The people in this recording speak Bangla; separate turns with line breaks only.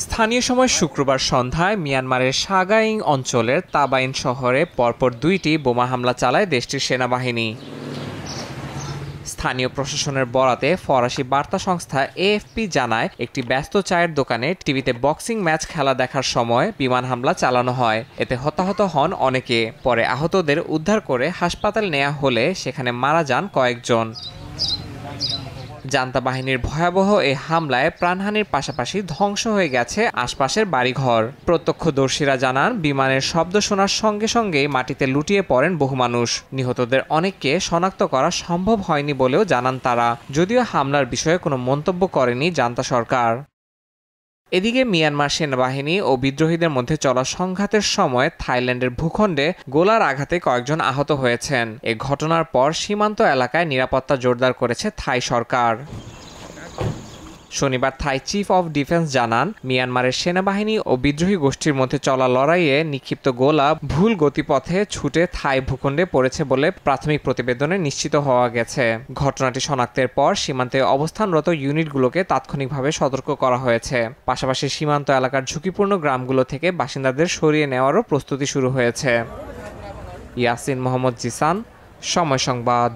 স্থানীয় সময় শুক্রবার সন্ধ্যায় মিয়ানমারের সাগাইং অঞ্চলের তাবাইন শহরে পরপর 2টি বোমা হামলা চালায় দেশটির সেনাবাহিনী। স্থানীয় প্রশাসনের বরাতে ফরাসি বার্তা সংস্থা এএফপি জানায়, একটি ব্যস্ত চায়ের দোকানে টিভিতে বক্সিং ম্যাচ খেলা দেখার সময় বিমান হামলা চালানো হয়। এতে হতাহত হন অনেকে। পরে আহতদের উদ্ধার করে হাসপাতাল নেওয়া হলে সেখানে মারা যান কয়েকজন। জান্তা বাহিনীর ভয়াবহ এই হামলায় প্রাণহানির পাশাপাশি ধ্বংস হয়ে গেছে আশপাশের বাড়িঘর। প্রত্যক্ষদর্শীরা জানান, বিমানের শব্দ শোনার সঙ্গে সঙ্গেই মাটিতে লুটিয়ে পড়েন বহু মানুষ। নিহতদের অনেককে শনাক্ত করা সম্ভব হয়নি বলেও জানান তারা, যদিও হামলার বিষয়ে কোনো মন্তব্য করেনি জান্তা সরকার। এদিকে মিয়ানমার সেনাবাহিনী ও বিদ্রোহীদের মধ্যে চলা সংঘাতের সময় থাইল্যান্ডের ভূখণ্ডে গোলার আঘাতে কয়েকজন আহত হয়েছেন। এ ঘটনার পর সীমান্ত এলাকায় নিরাপত্তা জোরদার করেছে থাই সরকার। শনিবার থাই চিফ অব ডিফেন্স জানান, মিয়ানমারের সেনাবাহিনী ও বিদ্রোহী গোষ্ঠীর মধ্যে চলা লড়াইয়ে নিক্ষিপ্ত গোলা ভুল গতিপথে ছুটে থাই ভূখণ্ডে পড়েছে বলে প্রাথমিক প্রতিবেদনে নিশ্চিত হওয়া গেছে। ঘটনাটি শনাক্তের পর সীমান্তে অবস্থানরত ইউনিটগুলোকে তাৎক্ষণিকভাবে সতর্ক করা হয়েছে। পাশাপাশি সীমান্ত এলাকার ঝুঁকিপূর্ণ গ্রামগুলো থেকে বাসিন্দাদের সরিয়ে নেওয়ারও প্রস্তুতি শুরু হয়েছে। ইয়াসিন মোহাম্মদ জিসান, সময় সংবাদ।